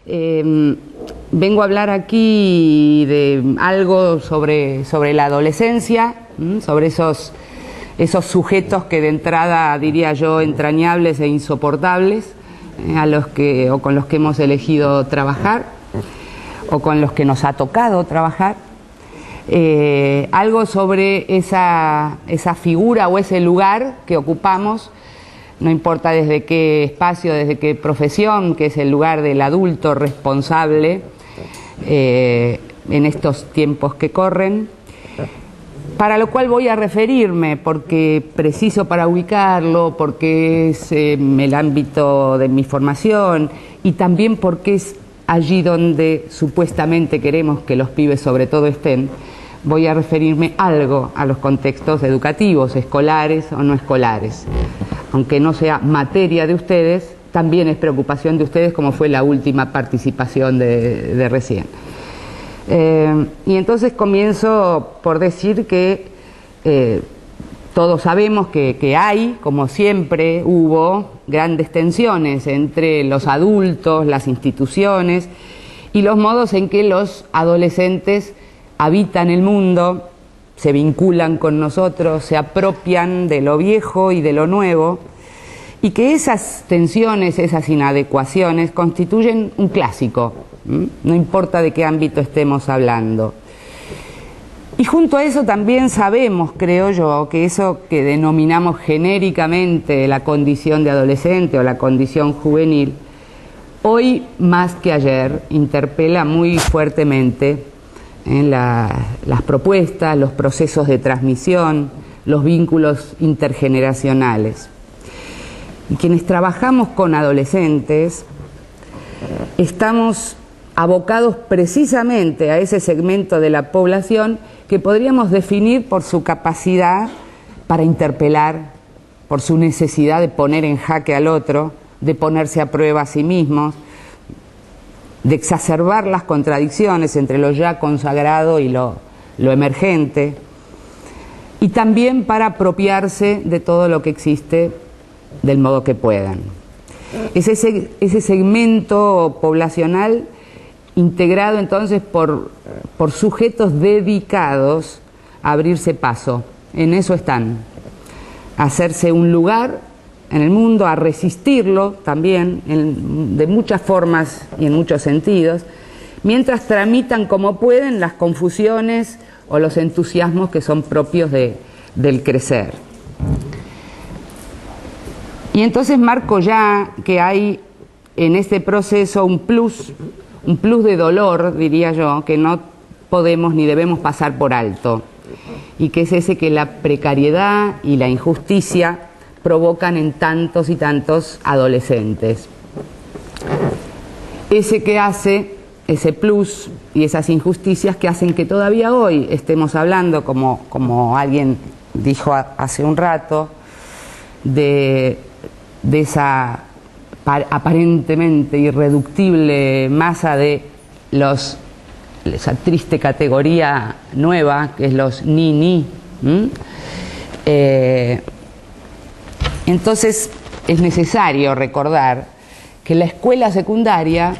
Vengo a hablar aquí de algo sobre la adolescencia, sobre esos sujetos que de entrada, diría yo, entrañables e insoportables, o con los que hemos elegido trabajar, o con los que nos ha tocado trabajar. Algo sobre esa figura o ese lugar que ocupamos, no importa desde qué espacio, desde qué profesión, que es el lugar del adulto responsable en estos tiempos que corren, para lo cual voy a referirme, porque preciso para ubicarlo, porque es el ámbito de mi formación y también porque es allí donde supuestamente queremos que los pibes sobre todo estén. Voy a referirme algo a los contextos educativos, escolares o no escolares. Aunque no sea materia de ustedes, también es preocupación de ustedes, como fue la última participación de recién. Y entonces comienzo por decir que todos sabemos que hay, como siempre hubo, grandes tensiones entre los adultos, las instituciones y los modos en que los adolescentes habitan el mundo, se vinculan con nosotros, se apropian de lo viejo y de lo nuevo, y que esas tensiones, esas inadecuaciones constituyen un clásico, no importa de qué ámbito estemos hablando. Y junto a eso también sabemos, creo yo, que eso que denominamos genéricamente la condición de adolescente o la condición juvenil, hoy más que ayer interpela muy fuertemente en las propuestas, los procesos de transmisión, los vínculos intergeneracionales. Y quienes trabajamos con adolescentes estamos abocados precisamente a ese segmento de la población que podríamos definir por su capacidad para interpelar, por su necesidad de poner en jaque al otro, de ponerse a prueba a sí mismos, de exacerbar las contradicciones entre lo ya consagrado y lo emergente, y también para apropiarse de todo lo que existe del modo que puedan. Ese segmento poblacional integrado entonces por sujetos dedicados a abrirse paso, en eso están, a hacerse un lugar en el mundo, a resistirlo también de muchas formas y en muchos sentidos, mientras tramitan como pueden las confusiones o los entusiasmos que son propios del crecer. Y entonces marco ya que hay en este proceso un plus de dolor, diría yo, que no podemos ni debemos pasar por alto, y que es ese que la precariedad y la injusticia provocan en tantos y tantos adolescentes. Ese plus y esas injusticias que hacen que todavía hoy estemos hablando, como alguien dijo hace un rato, de esa aparentemente irreductible masa de esa triste categoría nueva que es los ni. Entonces es necesario recordar que la escuela secundaria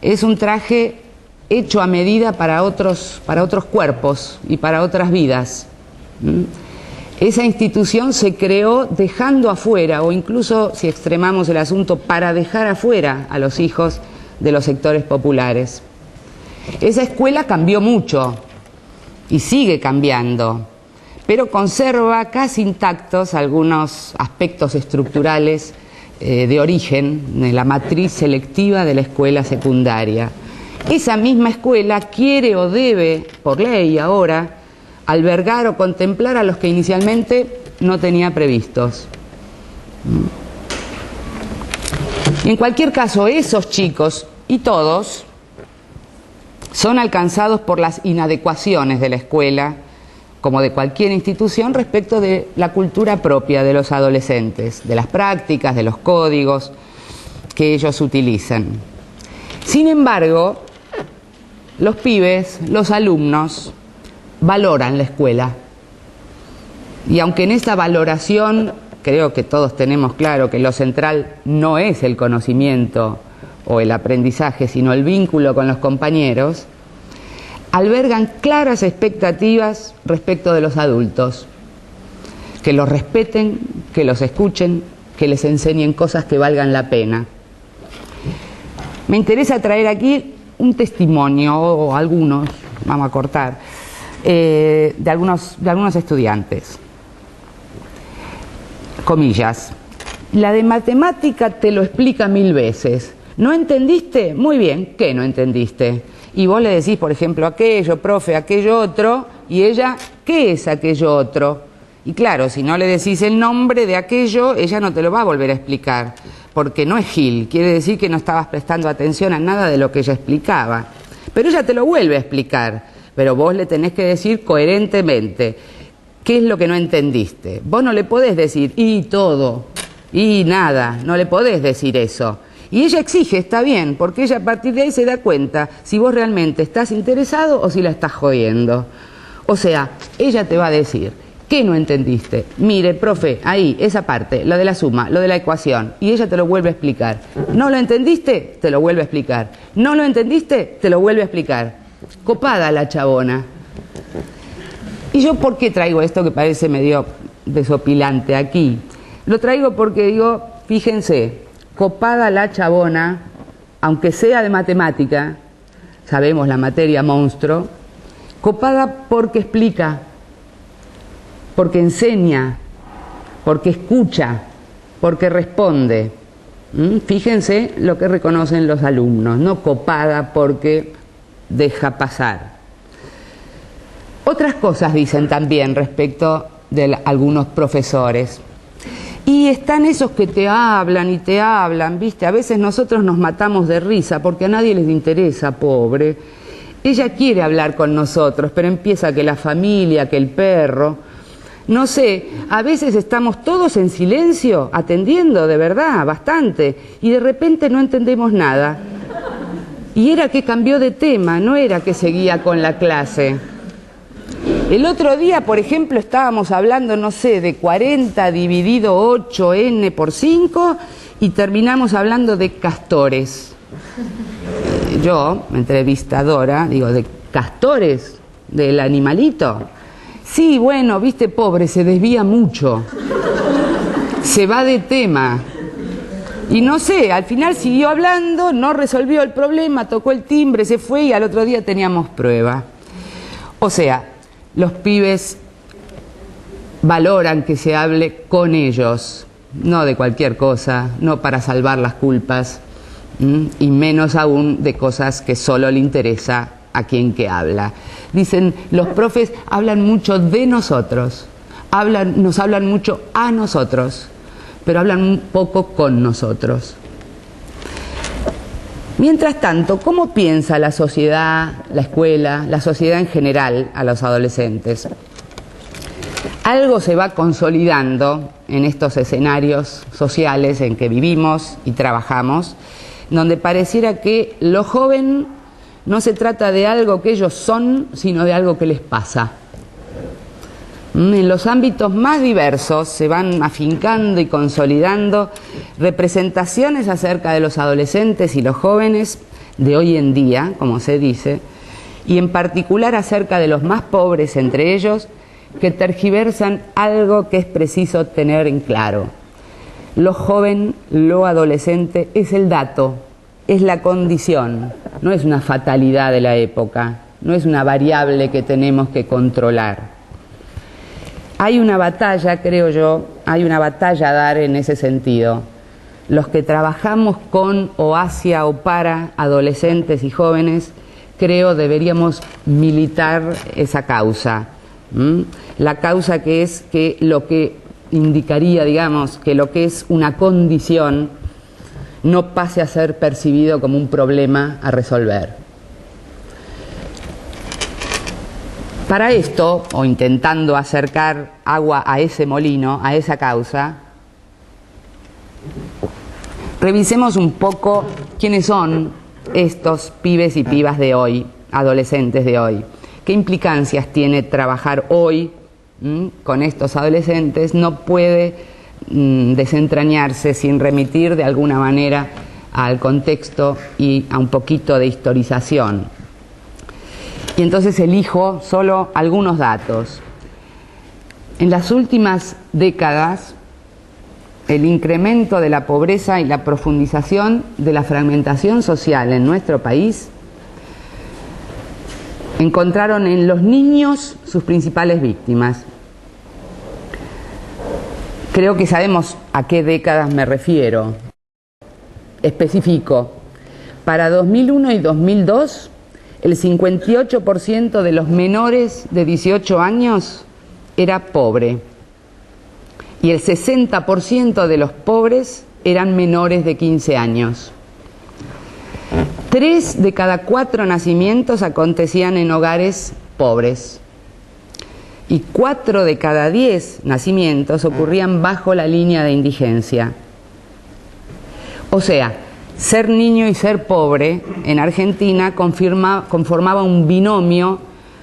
es un traje hecho a medida para otros cuerpos y para otras vidas. Esa institución se creó dejando afuera, o incluso si extremamos el asunto, para dejar afuera a los hijos de los sectores populares. Esa escuela cambió mucho y sigue cambiando, pero conserva casi intactos algunos aspectos estructurales de origen de la matriz selectiva de la escuela secundaria. Esa misma escuela quiere o debe, por ley ahora, albergar o contemplar a los que inicialmente no tenía previstos. Y en cualquier caso, esos chicos, y todos, son alcanzados por las inadecuaciones de la escuela, como de cualquier institución, respecto de la cultura propia de los adolescentes, de las prácticas, de los códigos que ellos utilizan. Sin embargo, los pibes, los alumnos, valoran la escuela. Y aunque en esa valoración creo que todos tenemos claro que lo central no es el conocimiento o el aprendizaje, sino el vínculo con los compañeros, albergan claras expectativas respecto de los adultos, que los respeten, que los escuchen, que les enseñen cosas que valgan la pena. Me interesa traer aquí un testimonio, o algunos, vamos a cortar, de algunos estudiantes. Comillas. La de matemática te lo explica 1000 veces. ¿No entendiste? Muy bien, ¿qué no entendiste? Y vos le decís, por ejemplo, aquello, profe, aquello otro, y ella, ¿qué es aquello otro? Y claro, si no le decís el nombre de aquello, ella no te lo va a volver a explicar, porque no es Gil, quiere decir que no estabas prestando atención a nada de lo que ella explicaba. Pero ella te lo vuelve a explicar, pero vos le tenés que decir coherentemente qué es lo que no entendiste. Vos no le podés decir, y todo, y nada, no le podés decir eso. Y ella exige, está bien, porque ella a partir de ahí se da cuenta si vos realmente estás interesado o si la estás jodiendo. O sea, ella te va a decir, ¿qué no entendiste? Mire, profe, ahí, esa parte, lo de la suma, lo de la ecuación, y ella te lo vuelve a explicar. ¿No lo entendiste? Te lo vuelve a explicar. ¿No lo entendiste? Te lo vuelve a explicar. Copada la chabona. ¿Y yo por qué traigo esto que parece medio desopilante aquí? Lo traigo porque digo, fíjense, copada la chabona, aunque sea de matemática, sabemos la materia monstruo, copada porque explica, porque enseña, porque escucha, porque responde. Fíjense lo que reconocen los alumnos, no copada porque deja pasar. Otras cosas dicen también respecto de algunos profesores. Y están esos que te hablan y te hablan, ¿viste? A veces nosotros nos matamos de risa porque a nadie les interesa, pobre. Ella quiere hablar con nosotros, pero empieza que la familia, que el perro. No sé, a veces estamos todos en silencio, atendiendo, de verdad, bastante, y de repente no entendemos nada. Y era que cambió de tema, no era que seguía con la clase. El otro día, por ejemplo, estábamos hablando, no sé, de 40 dividido 8n por 5 y terminamos hablando de castores. Yo, entrevistadora, digo, ¿de castores? ¿Del animalito? Sí, bueno, viste, pobre, se desvía mucho. Se va de tema. Y no sé, al final siguió hablando, no resolvió el problema, tocó el timbre, se fue y al otro día teníamos prueba. O sea, los pibes valoran que se hable con ellos, no de cualquier cosa, no para salvar las culpas, y menos aún de cosas que solo le interesa a quien que habla. Dicen, los profes hablan mucho de nosotros, nos hablan mucho a nosotros, pero hablan un poco con nosotros. Mientras tanto, ¿cómo piensa la sociedad, la escuela, la sociedad en general a los adolescentes? Algo se va consolidando en estos escenarios sociales en que vivimos y trabajamos, donde pareciera que lo joven no se trata de algo que ellos son, sino de algo que les pasa. En los ámbitos más diversos se van afincando y consolidando representaciones acerca de los adolescentes y los jóvenes de hoy en día, como se dice, y en particular acerca de los más pobres entre ellos, que tergiversan algo que es preciso tener en claro. Lo joven, lo adolescente es el dato, es la condición, no es una fatalidad de la época, no es una variable que tenemos que controlar. Hay una batalla, creo yo, hay una batalla a dar en ese sentido. Los que trabajamos con o hacia o para adolescentes y jóvenes, creo deberíamos militar esa causa. La causa que es que lo que indicaría, digamos, que lo que es una condición no pase a ser percibido como un problema a resolver. Para esto, o intentando acercar agua a ese molino, a esa causa, revisemos un poco quiénes son estos pibes y pibas de hoy, adolescentes de hoy. ¿Qué implicancias tiene trabajar hoy con estos adolescentes? No puede desentrañarse sin remitir de alguna manera al contexto y a un poquito de historización. Y entonces elijo solo algunos datos. En las últimas décadas, el incremento de la pobreza y la profundización de la fragmentación social en nuestro país encontraron en los niños sus principales víctimas. Creo que sabemos a qué décadas me refiero. Especifico, para 2001 y 2002, el 58% de los menores de 18 años era pobre y el 60% de los pobres eran menores de 15 años. 3 de cada 4 nacimientos acontecían en hogares pobres y 4 de cada 10 nacimientos ocurrían bajo la línea de indigencia. O sea, ser niño y ser pobre en Argentina conformaba un binomio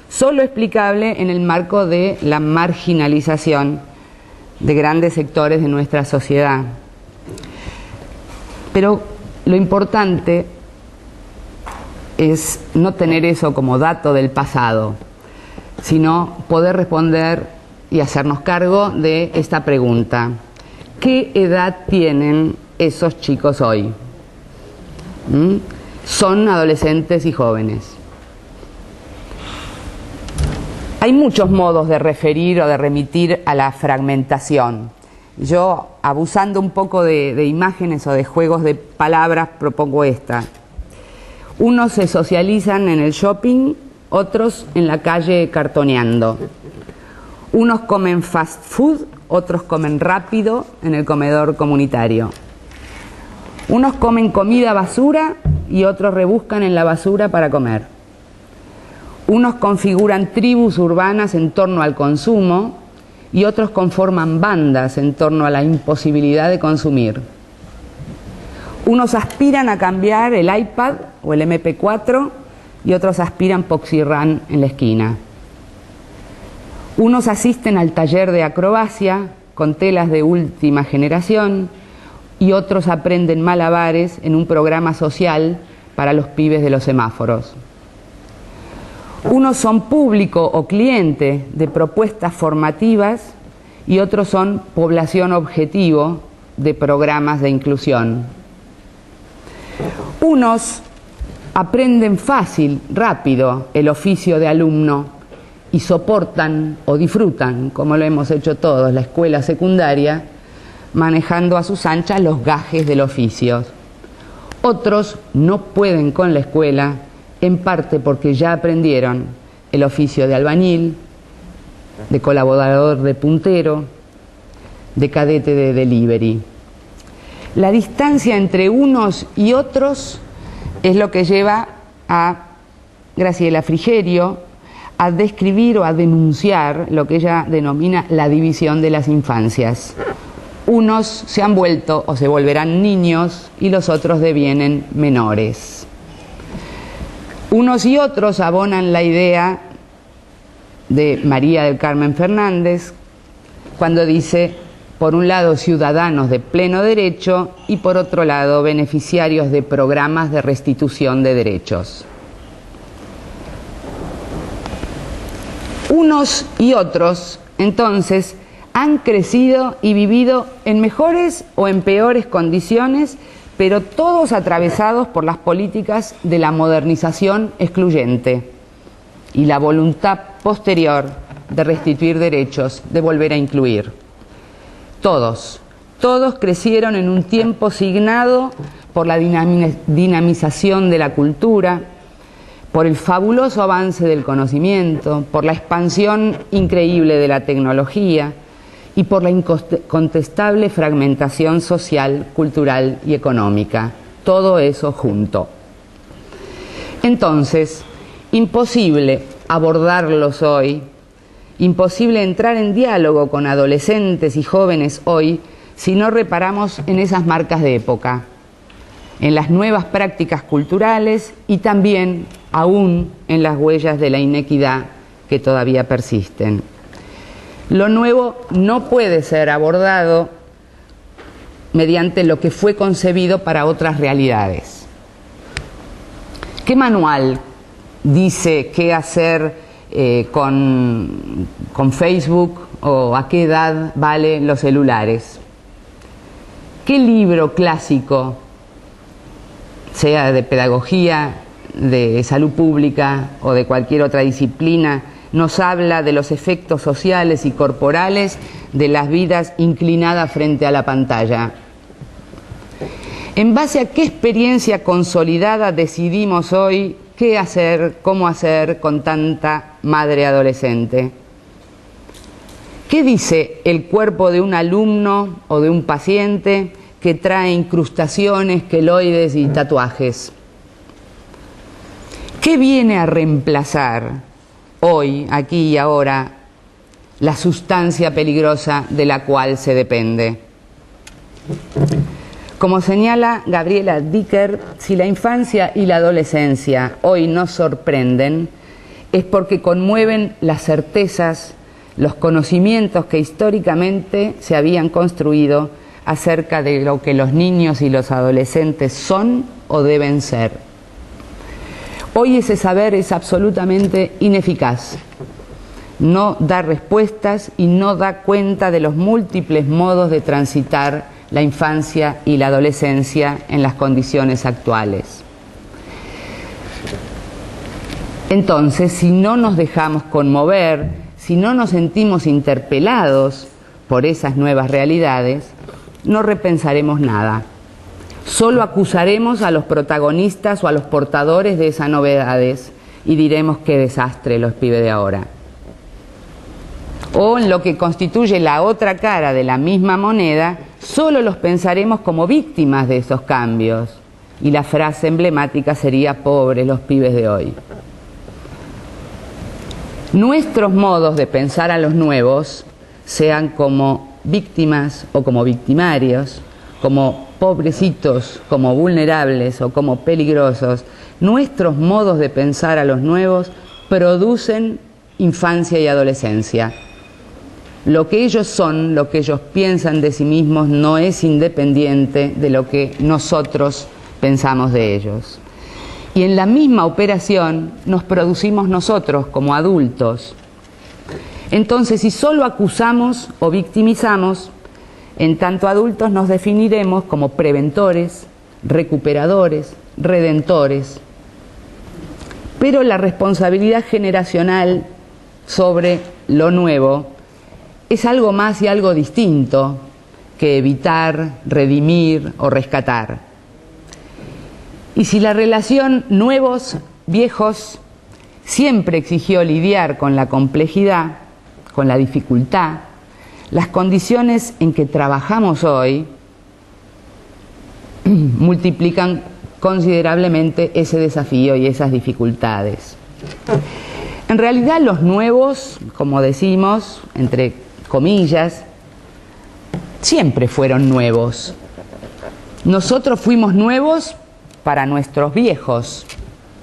solo explicable en el marco de la marginalización de grandes sectores de nuestra sociedad. Pero lo importante es no tener eso como dato del pasado, sino poder responder y hacernos cargo de esta pregunta: ¿qué edad tienen esos chicos hoy? Son adolescentes y jóvenes. Hay muchos modos de referir o de remitir a la fragmentación. Yo, abusando un poco de imágenes o de juegos de palabras, propongo esta. Unos se socializan en el shopping, otros en la calle cartoneando. Unos comen fast food, otros comen rápido en el comedor comunitario. Unos comen comida basura y otros rebuscan en la basura para comer. Unos configuran tribus urbanas en torno al consumo y otros conforman bandas en torno a la imposibilidad de consumir. Unos aspiran a cambiar el iPad o el MP4 y otros aspiran Poxirrán en la esquina. Unos asisten al taller de acrobacia con telas de última generación y otros aprenden malabares en un programa social para los pibes de los semáforos. Unos son público o cliente de propuestas formativas y otros son población objetivo de programas de inclusión. Unos aprenden fácil, rápido, el oficio de alumno y soportan o disfrutan, como lo hemos hecho todos, la escuela secundaria, manejando a sus anchas los gajes del oficio. Otros no pueden con la escuela, en parte porque ya aprendieron el oficio de albañil, de colaborador de puntero, de cadete de delivery. La distancia entre unos y otros es lo que lleva a Graciela Frigerio a describir o a denunciar lo que ella denomina la división de las infancias. Unos se han vuelto o se volverán niños y los otros devienen menores. Unos y otros abonan la idea de María del Carmen Fernández cuando dice, por un lado, ciudadanos de pleno derecho y por otro lado, beneficiarios de programas de restitución de derechos. Unos y otros, entonces, han crecido y vivido en mejores o en peores condiciones, pero todos atravesados por las políticas de la modernización excluyente y la voluntad posterior de restituir derechos, de volver a incluir. Todos crecieron en un tiempo signado por la dinamización de la cultura, por el fabuloso avance del conocimiento, por la expansión increíble de la tecnología y por la incontestable fragmentación social, cultural y económica. Todo eso junto. Entonces, imposible abordarlos hoy, imposible entrar en diálogo con adolescentes y jóvenes hoy si no reparamos en esas marcas de época, en las nuevas prácticas culturales y también aún en las huellas de la inequidad que todavía persisten. Lo nuevo no puede ser abordado mediante lo que fue concebido para otras realidades. ¿Qué manual dice qué hacer con Facebook o a qué edad valen los celulares? ¿Qué libro clásico, sea de pedagogía, de salud pública o de cualquier otra disciplina, nos habla de los efectos sociales y corporales de las vidas inclinadas frente a la pantalla? ¿En base a qué experiencia consolidada decidimos hoy qué hacer, cómo hacer con tanta madre adolescente? ¿Qué dice el cuerpo de un alumno o de un paciente que trae incrustaciones, queloides y tatuajes? ¿Qué viene a reemplazar hoy, aquí y ahora, la sustancia peligrosa de la cual se depende? Como señala Gabriela Dicker, si la infancia y la adolescencia hoy nos sorprenden, es porque conmueven las certezas, los conocimientos que históricamente se habían construido acerca de lo que los niños y los adolescentes son o deben ser. Hoy ese saber es absolutamente ineficaz, no da respuestas y no da cuenta de los múltiples modos de transitar la infancia y la adolescencia en las condiciones actuales. Entonces, si no nos dejamos conmover, si no nos sentimos interpelados por esas nuevas realidades, no repensaremos nada. Solo acusaremos a los protagonistas o a los portadores de esas novedades y diremos qué desastre los pibes de ahora. O en lo que constituye la otra cara de la misma moneda, solo los pensaremos como víctimas de esos cambios. Y la frase emblemática sería: pobres los pibes de hoy. Nuestros modos de pensar a los nuevos, sean como víctimas o como victimarios, como pobrecitos, como vulnerables o como peligrosos, nuestros modos de pensar a los nuevos producen infancia y adolescencia. Lo que ellos son, lo que ellos piensan de sí mismos, no es independiente de lo que nosotros pensamos de ellos. Y en la misma operación nos producimos nosotros como adultos. Entonces, si solo acusamos o victimizamos, en tanto adultos nos definiremos como preventores, recuperadores, redentores. Pero la responsabilidad generacional sobre lo nuevo es algo más y algo distinto que evitar, redimir o rescatar. Y si la relación nuevos-viejos siempre exigió lidiar con la complejidad, con la dificultad, las condiciones en que trabajamos hoy multiplican considerablemente ese desafío y esas dificultades. En realidad los nuevos, como decimos, entre comillas, siempre fueron nuevos. Nosotros fuimos nuevos para nuestros viejos,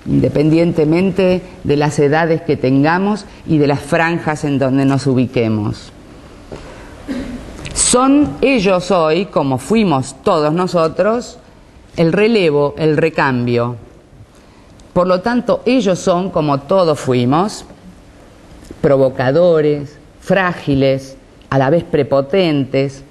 independientemente de las edades que tengamos y de las franjas en donde nos ubiquemos. Son ellos hoy, como fuimos todos nosotros, el relevo, el recambio. Por lo tanto, ellos son, como todos fuimos, provocadores, frágiles, a la vez prepotentes,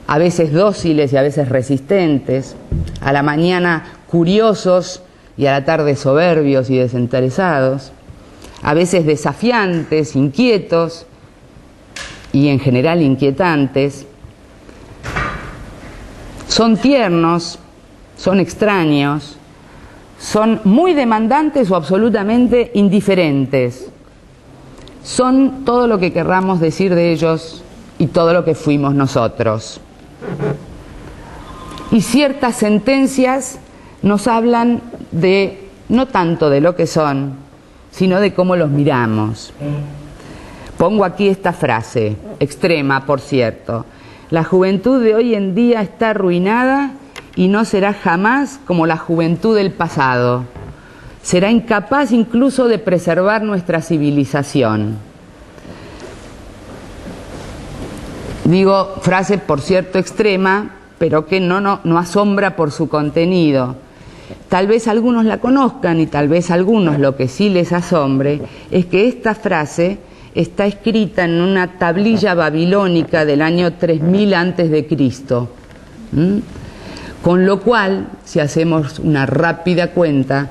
a veces dóciles y a veces resistentes, a la mañana curiosos y a la tarde soberbios y desinteresados, a veces desafiantes, inquietos y en general inquietantes. Son tiernos, son extraños, son muy demandantes o absolutamente indiferentes. Son todo lo que querramos decir de ellos y todo lo que fuimos nosotros. Y ciertas sentencias nos hablan de, no tanto de lo que son, sino de cómo los miramos. Pongo aquí esta frase, extrema por cierto: la juventud de hoy en día está arruinada y no será jamás como la juventud del pasado. Será incapaz incluso de preservar nuestra civilización. Digo frase por cierto extrema pero que no asombra por su contenido. Tal vez algunos la conozcan y tal vez algunos lo que sí les asombre es que esta frase está escrita en una tablilla babilónica del año 3000 antes de Cristo. Con lo cual, si hacemos una rápida cuenta,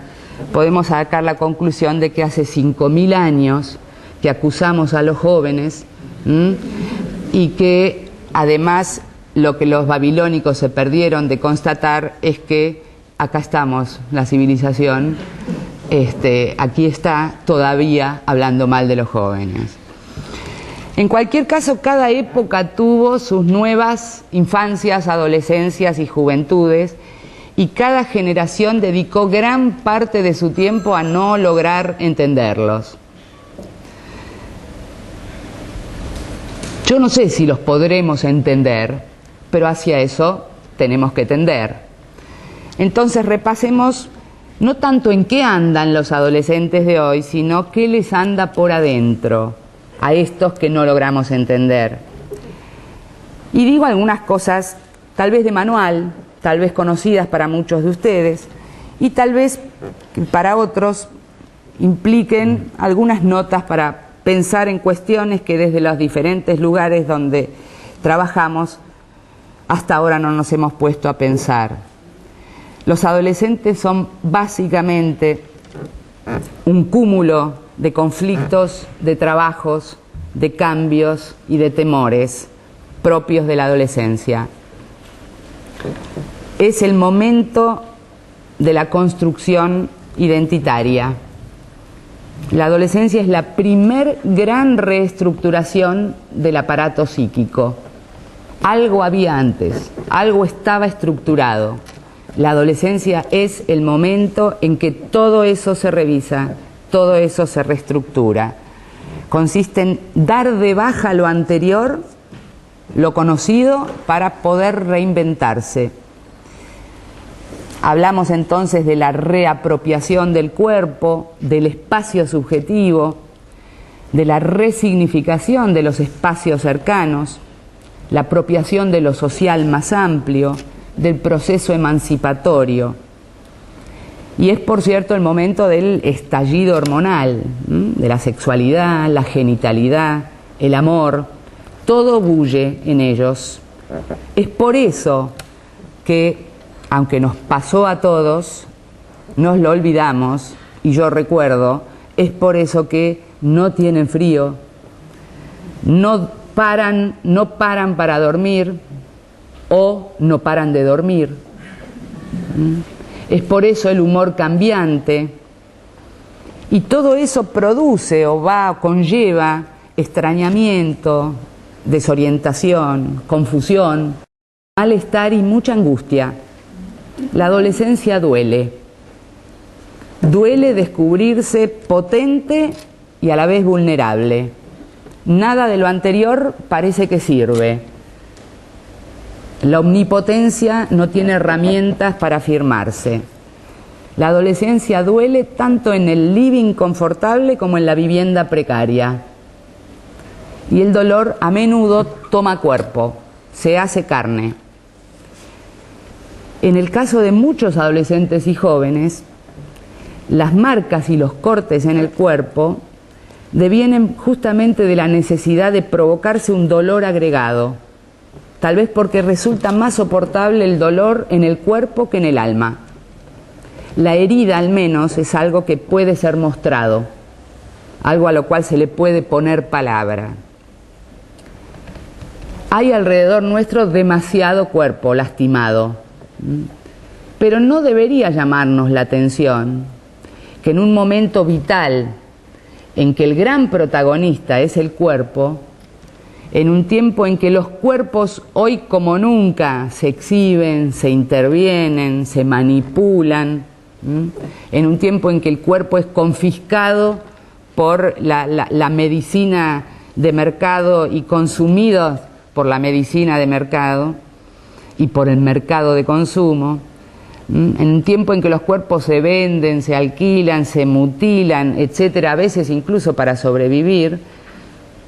podemos sacar la conclusión de que hace 5000 años que acusamos a los jóvenes y que además lo que los babilónicos se perdieron de constatar es que acá estamos, la civilización, aquí está todavía hablando mal de los jóvenes. En cualquier caso, cada época tuvo sus nuevas infancias, adolescencias y juventudes, y cada generación dedicó gran parte de su tiempo a no lograr entenderlos. Yo no sé si los podremos entender, pero hacia eso tenemos que tender. Entonces repasemos no tanto en qué andan los adolescentes de hoy, sino qué les anda por adentro a estos que no logramos entender. Y digo algunas cosas tal vez de manual, tal vez conocidas para muchos de ustedes, y tal vez para otros impliquen algunas notas para pensar en cuestiones que desde los diferentes lugares donde trabajamos hasta ahora no nos hemos puesto a pensar. Los adolescentes son básicamente un cúmulo de conflictos, de trabajos, de cambios y de temores propios de la adolescencia. Es el momento de la construcción identitaria. La adolescencia es la primer gran reestructuración del aparato psíquico. Algo había antes, algo estaba estructurado. La adolescencia es el momento en que todo eso se revisa, todo eso se reestructura. Consiste en dar de baja lo anterior, lo conocido, para poder reinventarse. Hablamos entonces de la reapropiación del cuerpo, del espacio subjetivo, de la resignificación de los espacios cercanos, la apropiación de lo social más amplio, del proceso emancipatorio. Y es, por cierto, el momento del estallido hormonal, de la sexualidad, la genitalidad, el amor, todo bulle en ellos. Es por eso que, aunque nos pasó a todos, nos lo olvidamos, y yo recuerdo, es por eso que no tienen frío, no paran para dormir, o no paran de dormir. Es por eso el humor cambiante, y todo eso produce o conlleva extrañamiento, desorientación, confusión, malestar y mucha angustia. La adolescencia duele. Duele descubrirse potente y a la vez vulnerable. Nada de lo anterior parece que sirve. La omnipotencia no tiene herramientas para afirmarse. La adolescencia duele tanto en el living confortable como en la vivienda precaria. Y el dolor a menudo toma cuerpo, se hace carne. En el caso de muchos adolescentes y jóvenes, las marcas y los cortes en el cuerpo devienen justamente de la necesidad de provocarse un dolor agregado. Tal vez porque resulta más soportable el dolor en el cuerpo que en el alma. La herida, al menos, es algo que puede ser mostrado, algo a lo cual se le puede poner palabra. Hay alrededor nuestro demasiado cuerpo lastimado, pero no debería llamarnos la atención que en un momento vital en que el gran protagonista es el cuerpo, en un tiempo en que los cuerpos hoy como nunca se exhiben, se intervienen, se manipulan, en un tiempo en que el cuerpo es confiscado por la medicina de mercado y consumido por la medicina de mercado y por el mercado de consumo, en un tiempo en que los cuerpos se venden, se alquilan, se mutilan, etcétera, a veces incluso para sobrevivir,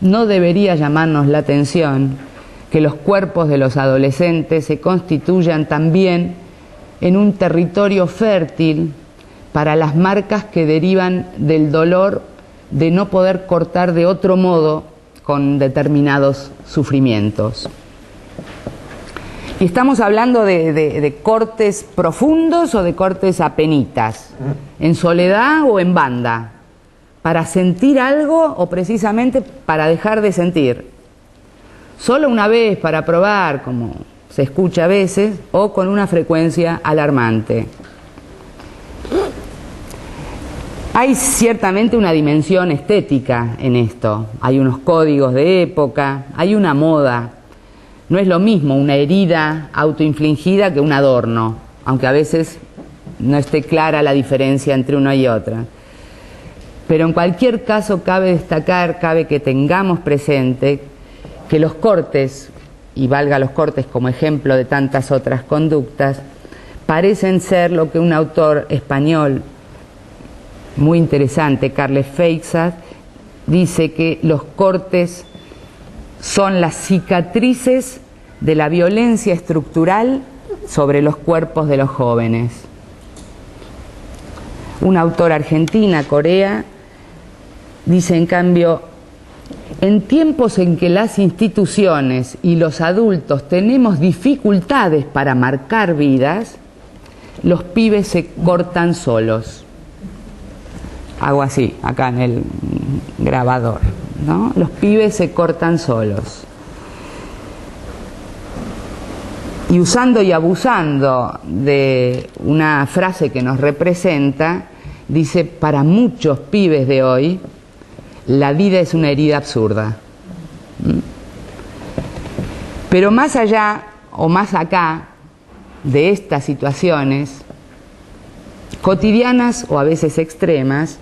no debería llamarnos la atención que los cuerpos de los adolescentes se constituyan también en un territorio fértil para las marcas que derivan del dolor de no poder cortar de otro modo con determinados sufrimientos. Y estamos hablando de cortes profundos o de cortes apenitas, en soledad o en banda, para sentir algo o precisamente para dejar de sentir. Solo una vez para probar, como se escucha a veces, o con una frecuencia alarmante. Hay ciertamente una dimensión estética en esto, hay unos códigos de época, hay una moda. No es lo mismo una herida autoinfligida que un adorno, aunque a veces no esté clara la diferencia entre una y otra. Pero en cualquier caso cabe destacar, cabe que tengamos presente que los cortes, y valga los cortes como ejemplo de tantas otras conductas, parecen ser lo que un autor español muy interesante, Carles Feixas, dice que los cortes son las cicatrices de la violencia estructural sobre los cuerpos de los jóvenes. Una autora argentina, Corea, dice en cambio: en tiempos en que las instituciones y los adultos tenemos dificultades para marcar vidas, los pibes se cortan solos. Hago así, acá en el grabador, ¿no? Los pibes se cortan solos. Y usando y abusando de una frase que nos representa, dice: para muchos pibes de hoy, la vida es una herida absurda. Pero más allá o más acá de estas situaciones cotidianas o a veces extremas,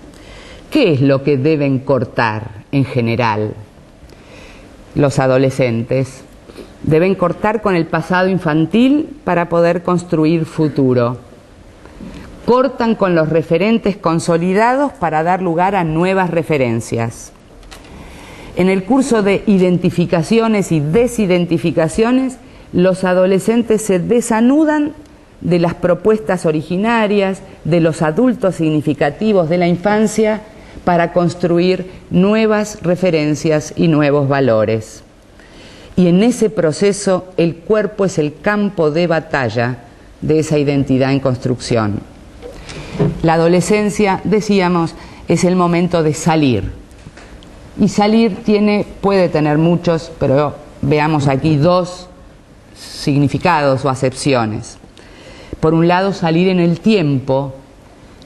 ¿qué es lo que deben cortar en general los adolescentes? Deben cortar con el pasado infantil para poder construir futuro. Cortan con los referentes consolidados para dar lugar a nuevas referencias. En el curso de identificaciones y desidentificaciones, los adolescentes se desanudan de las propuestas originarias, de los adultos significativos de la infancia, para construir nuevas referencias y nuevos valores. Y en ese proceso el cuerpo es el campo de batalla de esa identidad en construcción. La adolescencia, decíamos, es el momento de salir. Y salir puede tener muchos, pero veamos aquí dos significados o acepciones. Por un lado, salir en el tiempo,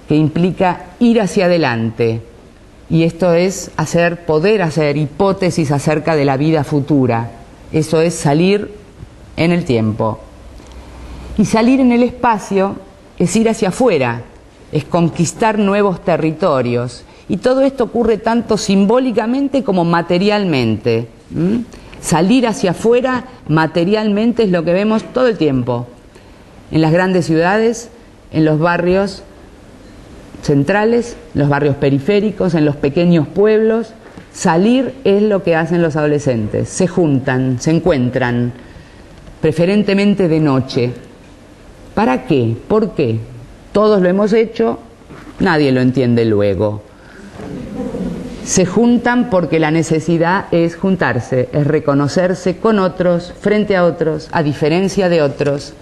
que implica ir hacia adelante. Y esto es poder hacer hipótesis acerca de la vida futura. Eso es salir en el tiempo. Y salir en el espacio es ir hacia afuera, es conquistar nuevos territorios. Y todo esto ocurre tanto simbólicamente como materialmente. Salir hacia afuera materialmente es lo que vemos todo el tiempo. En las grandes ciudades, en los barrios centrales, los barrios periféricos, en los pequeños pueblos. Salir es lo que hacen los adolescentes. Se juntan, se encuentran, preferentemente de noche. ¿Para qué? ¿Por qué? Todos lo hemos hecho, nadie lo entiende luego. Se juntan porque la necesidad es juntarse, es reconocerse con otros, frente a otros, a diferencia de otros.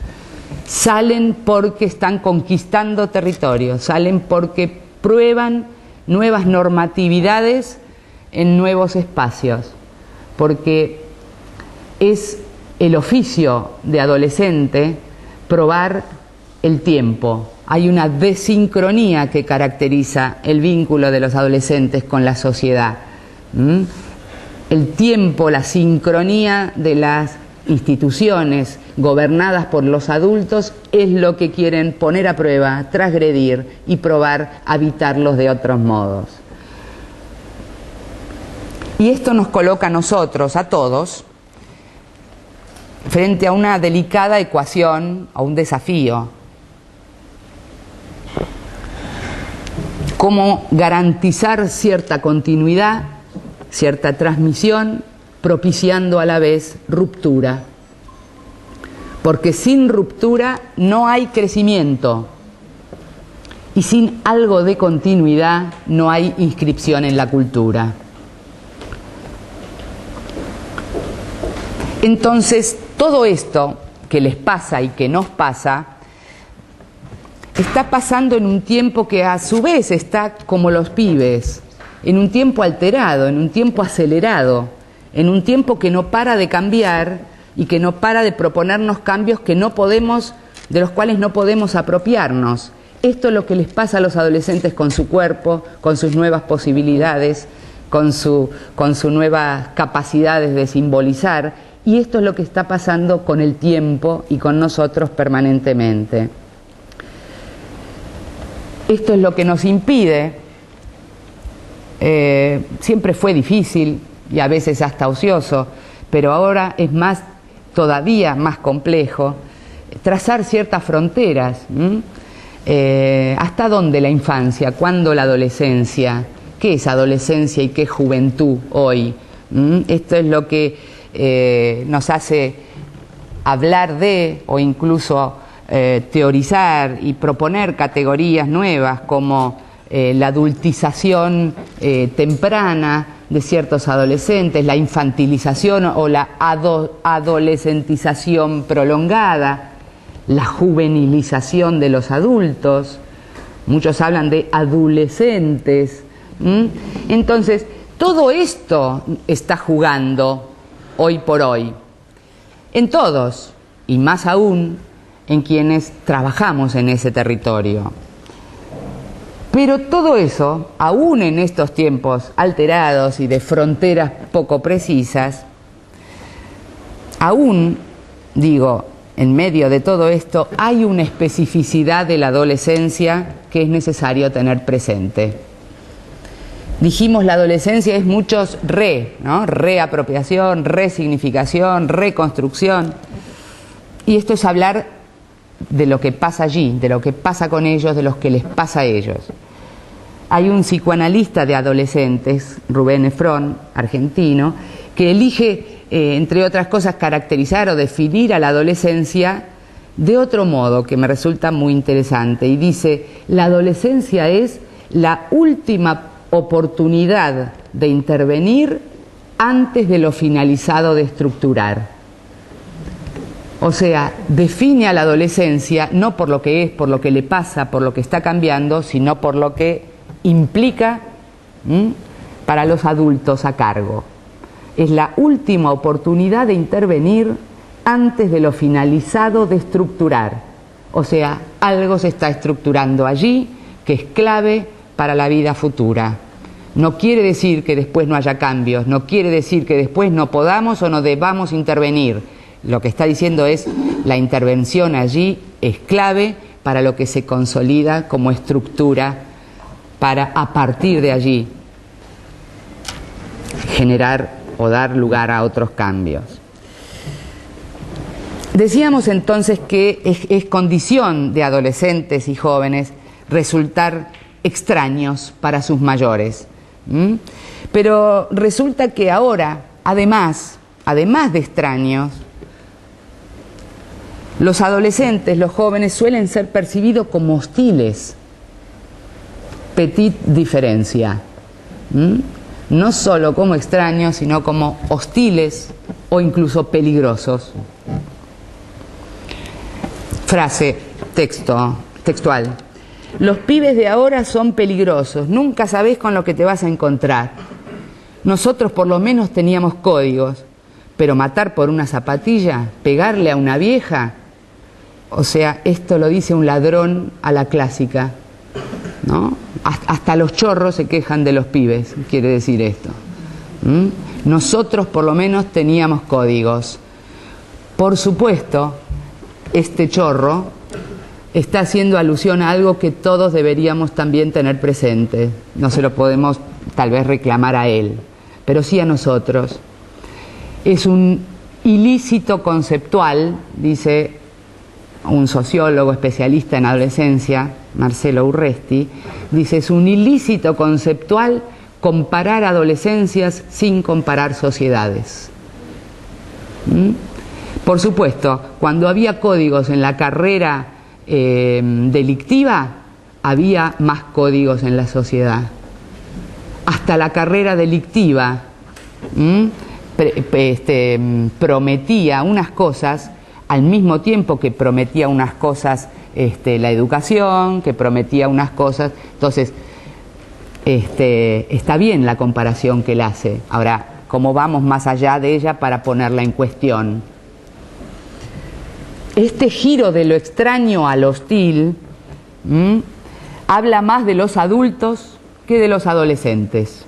Salen porque están conquistando territorios, salen porque prueban nuevas normatividades en nuevos espacios, porque es el oficio de adolescente probar el tiempo. Hay una desincronía que caracteriza el vínculo de los adolescentes con la sociedad. El tiempo, la sincronía de las instituciones gobernadas por los adultos es lo que quieren poner a prueba, transgredir y probar habitarlos de otros modos. Y esto nos coloca a nosotros, a todos, frente a una delicada ecuación, a un desafío. ¿Cómo garantizar cierta continuidad, cierta transmisión propiciando a la vez ruptura. Porque sin ruptura no hay crecimiento y sin algo de continuidad no hay inscripción en la cultura. Entonces, todo esto que les pasa y que nos pasa, está pasando en un tiempo que a su vez está como los pibes, en un tiempo alterado, en un tiempo acelerado, en un tiempo que no para de cambiar y que no para de proponernos cambios que no podemos, de los cuales no podemos apropiarnos. Esto es lo que les pasa a los adolescentes con su cuerpo, con sus nuevas posibilidades, con sus nuevas capacidades de simbolizar, y esto es lo que está pasando con el tiempo y con nosotros permanentemente. Esto es lo que nos impide, siempre fue difícil y a veces hasta ocioso, pero ahora es todavía más complejo, trazar ciertas fronteras. ¿Hasta dónde la infancia? ¿Cuándo la adolescencia? ¿Qué es adolescencia y qué es juventud hoy? Esto es lo que nos hace hablar de, o incluso teorizar y proponer categorías nuevas como la adultización temprana de ciertos adolescentes, la infantilización o la adolescentización prolongada, la juvenilización de los adultos. Muchos hablan de adolescentes. Entonces, todo esto está jugando hoy por hoy, en todos, y más aún en quienes trabajamos en ese territorio. Pero todo eso, aún en estos tiempos alterados y de fronteras poco precisas, aún, digo, en medio de todo esto, hay una especificidad de la adolescencia que es necesario tener presente. Dijimos, la adolescencia es muchos ¿no? Reapropiación, resignificación, reconstrucción. Y esto es hablar de lo que pasa allí, de lo que pasa con ellos, de lo que les pasa a ellos. Hay un psicoanalista de adolescentes, Rubén Efrón, argentino, que elige, entre otras cosas, caracterizar o definir a la adolescencia de otro modo que me resulta muy interesante. Y dice, la adolescencia es la última oportunidad de intervenir antes de lo finalizado de estructurar. O sea, define a la adolescencia no por lo que es, por lo que le pasa, por lo que está cambiando, sino por lo que implica para los adultos a cargo. Es la última oportunidad de intervenir antes de lo finalizado de estructurar. O sea, algo se está estructurando allí que es clave para la vida futura. No quiere decir que después no haya cambios, no quiere decir que después no podamos o no debamos intervenir. Lo que está diciendo es, la intervención allí es clave para lo que se consolida como estructura, para a partir de allí generar o dar lugar a otros cambios. Decíamos entonces que es condición de adolescentes y jóvenes resultar extraños para sus mayores. Pero resulta que ahora, además de extraños, los adolescentes, los jóvenes, suelen ser percibidos como hostiles. Petit diferencia. No solo como extraños, sino como hostiles o incluso peligrosos. Frase, textual. Los pibes de ahora son peligrosos, nunca sabés con lo que te vas a encontrar. Nosotros por lo menos teníamos códigos, pero matar por una zapatilla, pegarle a una vieja, o sea, esto lo dice un ladrón a la clásica, ¿no? Hasta los chorros se quejan de los pibes, quiere decir esto. Nosotros por lo menos teníamos códigos. Por supuesto, este chorro está haciendo alusión a algo que todos deberíamos también tener presente. No se lo podemos tal vez reclamar a él, pero sí a nosotros. Es un ilícito conceptual, dice un sociólogo especialista en adolescencia, Marcelo Urresti, dice, es un ilícito conceptual comparar adolescencias sin comparar sociedades. ¿Mm? Por supuesto, cuando había códigos en la carrera delictiva, había más códigos en la sociedad. Hasta la carrera delictiva prometía unas cosas al mismo tiempo que prometía unas cosas la educación, que prometía unas cosas. Entonces, está bien la comparación que él hace. Ahora, ¿cómo vamos más allá de ella para ponerla en cuestión? Este giro de lo extraño a lo hostil habla más de los adultos que de los adolescentes.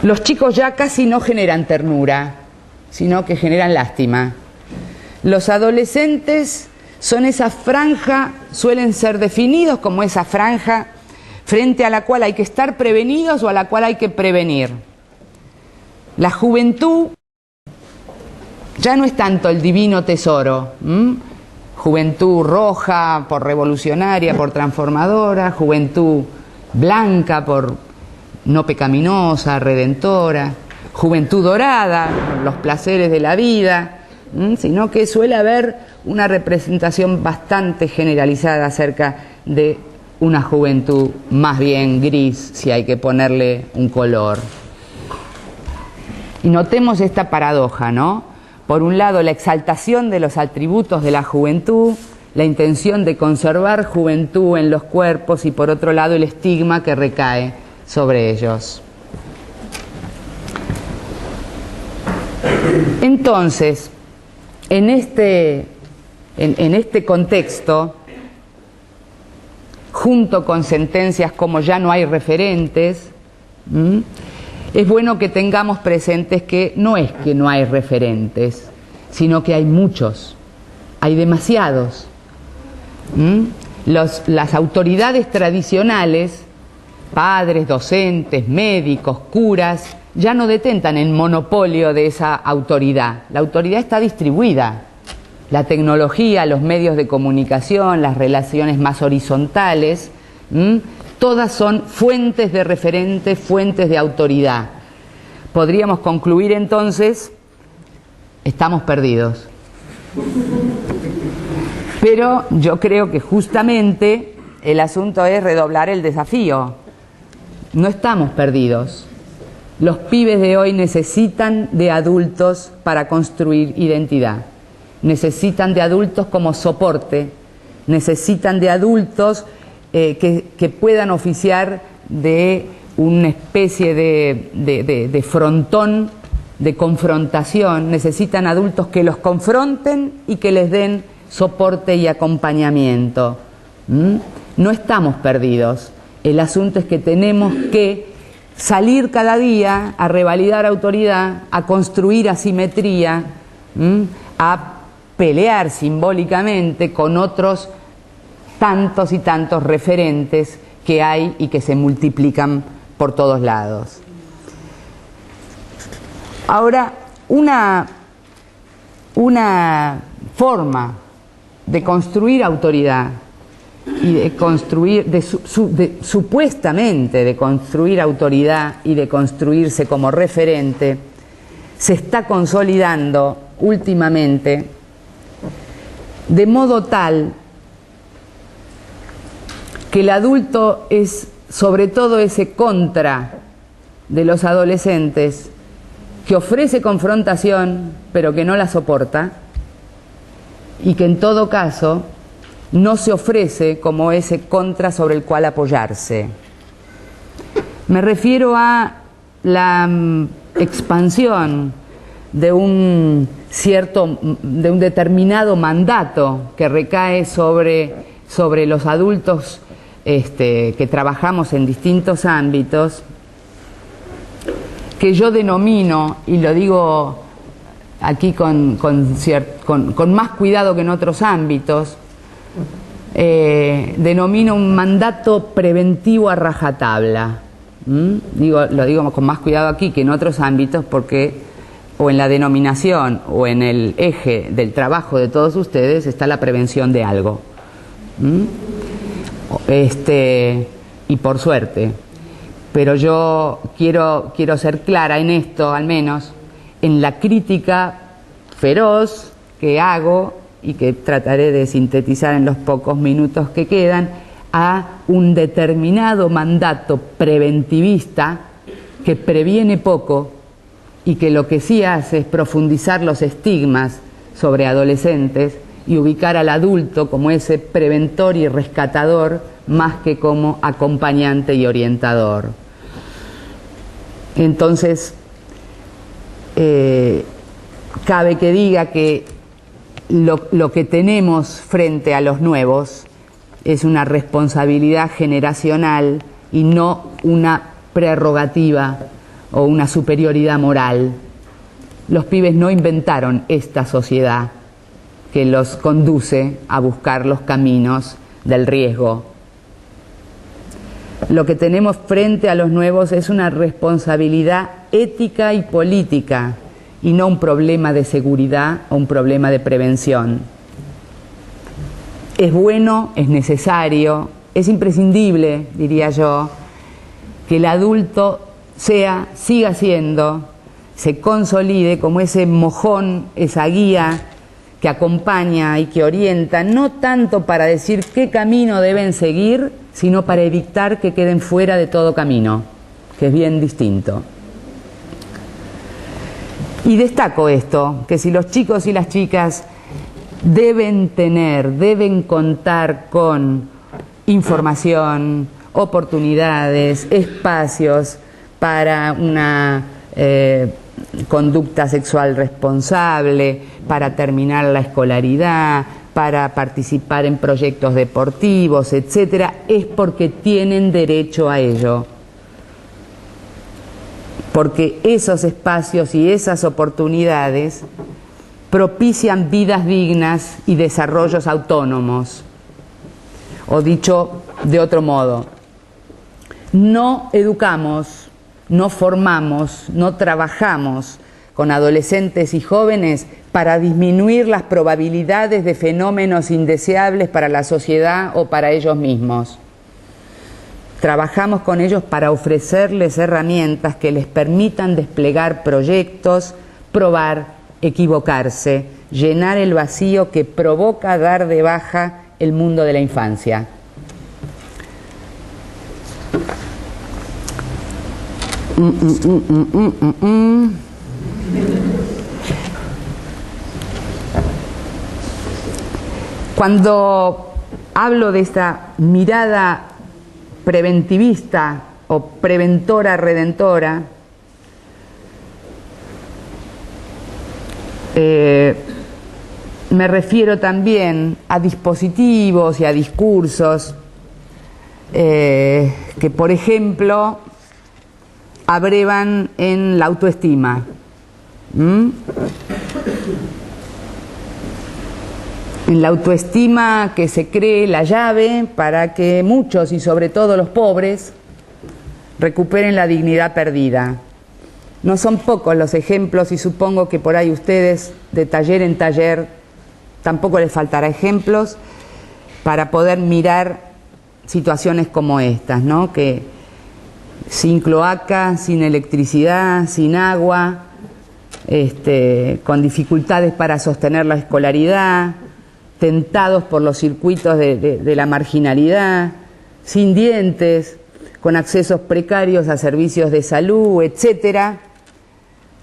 Los chicos ya casi no generan ternura, sino que generan lástima. Los adolescentes son esa franja, suelen ser definidos como esa franja frente a la cual hay que estar prevenidos o a la cual hay que prevenir. La juventud ya no es tanto el divino tesoro, juventud roja por revolucionaria, por transformadora, juventud blanca por no pecaminosa, redentora, juventud dorada, los placeres de la vida, sino que suele haber una representación bastante generalizada acerca de una juventud más bien gris, si hay que ponerle un color. Y notemos esta paradoja, ¿no? Por un lado, la exaltación de los atributos de la juventud, la intención de conservar juventud en los cuerpos, y por otro lado, el estigma que recae sobre ellos. Entonces, en este contexto, junto con sentencias como ya no hay referentes, es bueno que tengamos presentes que no es que no hay referentes, sino que hay muchos, hay demasiados. Las autoridades tradicionales, padres, docentes, médicos, curas, ya no detentan el monopolio de esa autoridad. La autoridad está distribuida. La tecnología, los medios de comunicación, las relaciones más horizontales, todas son fuentes de referente, fuentes de autoridad. Podríamos concluir entonces, estamos perdidos. Pero yo creo que justamente el asunto es redoblar el desafío. No estamos perdidos. Los pibes de hoy necesitan de adultos para construir identidad. Necesitan de adultos como soporte. Necesitan de adultos que puedan oficiar de una especie de frontón, de confrontación. Necesitan adultos que los confronten y que les den soporte y acompañamiento. No estamos perdidos. El asunto es que tenemos que salir cada día a revalidar autoridad, a construir asimetría, a pelear simbólicamente con otros tantos y tantos referentes que hay y que se multiplican por todos lados. Ahora, una forma de construir autoridad y de construir, supuestamente de construir autoridad y de construirse como referente, se está consolidando últimamente de modo tal que el adulto es sobre todo ese contra de los adolescentes que ofrece confrontación pero que no la soporta, y que en todo caso no se ofrece como ese contra sobre el cual apoyarse. Me refiero a la expansión de un determinado mandato que recae sobre los adultos que trabajamos en distintos ámbitos, que yo denomino, y lo digo aquí con más cuidado que en otros ámbitos, denomino un mandato preventivo a rajatabla. Lo digo con más cuidado aquí que en otros ámbitos, porque o en la denominación o en el eje del trabajo de todos ustedes está la prevención de algo. Y por suerte. Pero yo quiero ser clara en esto, al menos, en la crítica feroz que hago y que trataré de sintetizar en los pocos minutos que quedan, a un determinado mandato preventivista que previene poco y que lo que sí hace es profundizar los estigmas sobre adolescentes y ubicar al adulto como ese preventor y rescatador más que como acompañante y orientador. Entonces, cabe que diga que lo que tenemos frente a los nuevos es una responsabilidad generacional y no una prerrogativa o una superioridad moral. Los pibes no inventaron esta sociedad que los conduce a buscar los caminos del riesgo. Lo que tenemos frente a los nuevos es una responsabilidad ética y política y no un problema de seguridad o un problema de prevención. Es bueno, es necesario, es imprescindible, diría yo, que el adulto siga siendo, se consolide como ese mojón, esa guía que acompaña y que orienta, no tanto para decir qué camino deben seguir, sino para evitar que queden fuera de todo camino, que es bien distinto. Y destaco esto, que si los chicos y las chicas deben contar con información, oportunidades, espacios para una conducta sexual responsable, para terminar la escolaridad, para participar en proyectos deportivos, etcétera, es porque tienen derecho a ello. Porque esos espacios y esas oportunidades propician vidas dignas y desarrollos autónomos. O dicho de otro modo, no educamos, no formamos, no trabajamos con adolescentes y jóvenes para disminuir las probabilidades de fenómenos indeseables para la sociedad o para ellos mismos. Trabajamos con ellos para ofrecerles herramientas que les permitan desplegar proyectos, probar, equivocarse, llenar el vacío que provoca dar de baja el mundo de la infancia. Cuando hablo de esta mirada preventivista o preventora redentora, me refiero también a dispositivos y a discursos que, por ejemplo, abrevan en la autoestima. En la autoestima que se cree la llave para que muchos y sobre todo los pobres recuperen la dignidad perdida. No son pocos los ejemplos y supongo que por ahí ustedes de taller en taller tampoco les faltará ejemplos para poder mirar situaciones como estas, ¿no? Que sin cloaca, sin electricidad, sin agua, con dificultades para sostener la escolaridad, tentados por los circuitos de la marginalidad, sin dientes, con accesos precarios a servicios de salud, etcétera.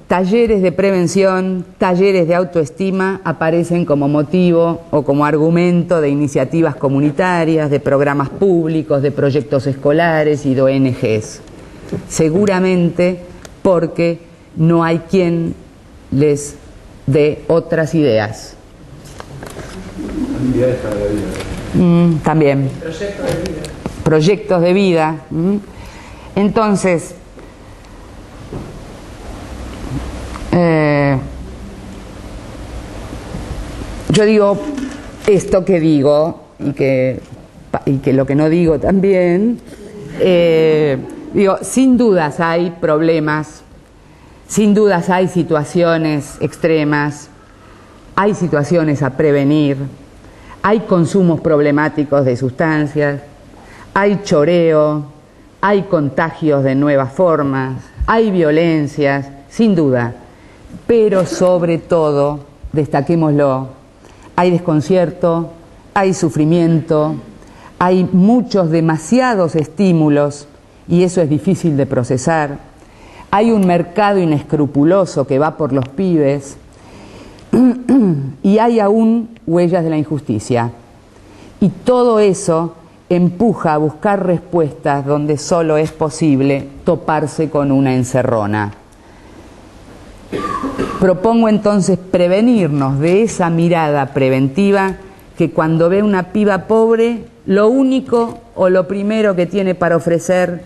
Talleres de prevención, talleres de autoestima aparecen como motivo o como argumento de iniciativas comunitarias, de programas públicos, de proyectos escolares y de ONGs. Seguramente porque no hay quien les dé otras ideas. También. Proyectos de vida. Entonces, yo digo esto que digo y que lo que no digo también. Digo, sin dudas hay problemas, sin dudas hay situaciones extremas, hay situaciones a prevenir, hay consumos problemáticos de sustancias, hay choreo, hay contagios de nuevas formas, hay violencias, sin duda, pero sobre todo, destaquémoslo, hay desconcierto, hay sufrimiento, hay muchos, demasiados estímulos y eso es difícil de procesar. Hay un mercado inescrupuloso que va por los pibes y hay aún huellas de la injusticia. Y todo eso empuja a buscar respuestas donde solo es posible toparse con una encerrona. Propongo entonces prevenirnos de esa mirada preventiva que cuando ve una piba pobre, lo único o lo primero que tiene para ofrecer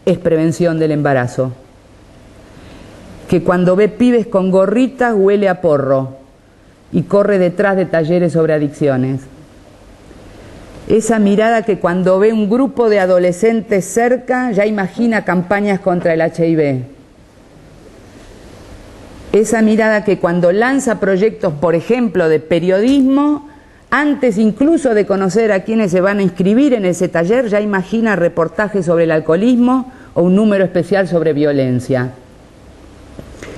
es prevención del embarazo. Que cuando ve pibes con gorritas huele a porro y corre detrás de talleres sobre adicciones. Esa mirada que cuando ve un grupo de adolescentes cerca ya imagina campañas contra el HIV. Esa mirada que cuando lanza proyectos, por ejemplo, de periodismo, antes incluso de conocer a quienes se van a inscribir en ese taller, ya imagina reportajes sobre el alcoholismo o un número especial sobre violencia.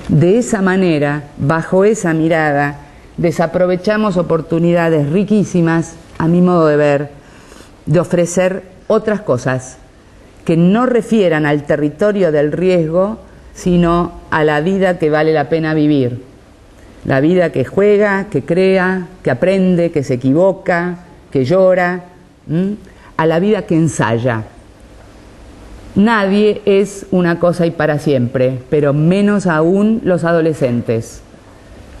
De esa manera, bajo esa mirada, desaprovechamos oportunidades riquísimas, a mi modo de ver, de ofrecer otras cosas que no refieran al territorio del riesgo, sino a la vida que vale la pena vivir. La vida que juega, que crea, que aprende, que se equivoca, que llora, a la vida que ensaya. Nadie es una cosa y para siempre, pero menos aún los adolescentes.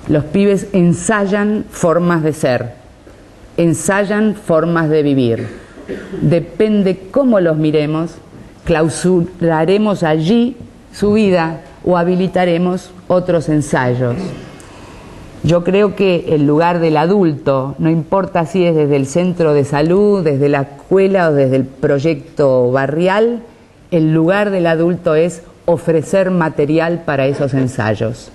Los pibes ensayan formas de ser, ensayan formas de vivir. Depende cómo los miremos, clausuraremos allí su vida o habilitaremos otros ensayos. Yo creo que el lugar del adulto, no importa si es desde el centro de salud, desde la escuela o desde el proyecto barrial, el lugar del adulto es ofrecer material para esos ensayos.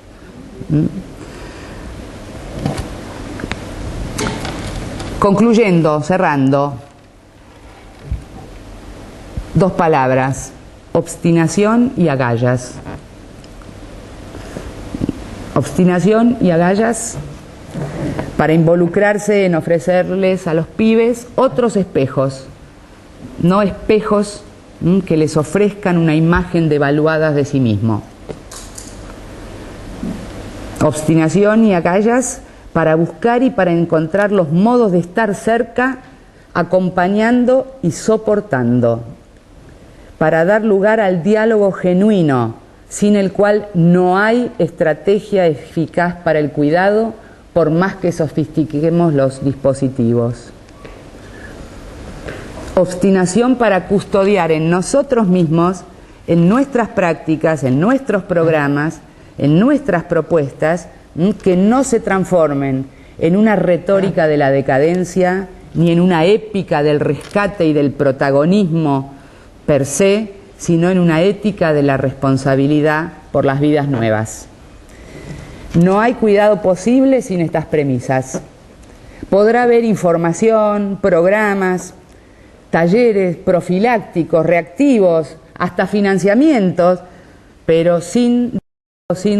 Concluyendo, cerrando, dos palabras: obstinación y agallas. Obstinación y agallas para involucrarse en ofrecerles a los pibes otros espejos, no espejos que les ofrezcan una imagen devaluada de sí mismo. Obstinación y agallas para buscar y para encontrar los modos de estar cerca, acompañando y soportando, para dar lugar al diálogo genuino, sin el cual no hay estrategia eficaz para el cuidado, por más que sofistiquemos los dispositivos. Obstinación para custodiar en nosotros mismos, en nuestras prácticas, en nuestros programas, en nuestras propuestas, que no se transformen en una retórica de la decadencia, ni en una épica del rescate y del protagonismo per se, sino en una ética de la responsabilidad por las vidas nuevas. No hay cuidado posible sin estas premisas. Podrá haber información, programas, talleres profilácticos, reactivos, hasta financiamientos, pero sin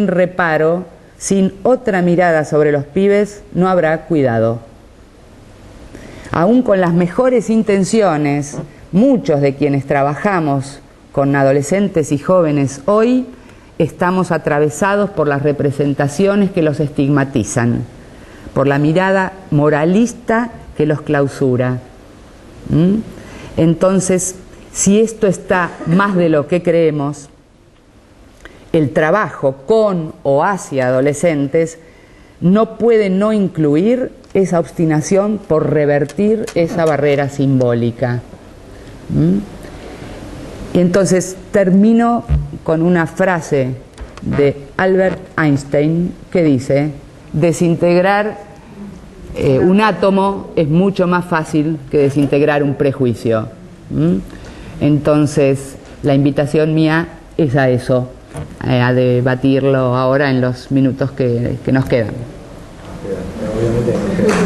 reparo, sin otra mirada sobre los pibes, no habrá cuidado. Aún con las mejores intenciones, muchos de quienes trabajamos con adolescentes y jóvenes hoy estamos atravesados por las representaciones que los estigmatizan, por la mirada moralista que los clausura. Entonces, si esto está más de lo que creemos, el trabajo con o hacia adolescentes no puede no incluir esa obstinación por revertir esa barrera simbólica. Y entonces termino con una frase de Albert Einstein que dice: desintegrar un átomo es mucho más fácil que desintegrar un prejuicio. Entonces la invitación mía es a eso, a debatirlo ahora en los minutos que nos quedan. Obviamente.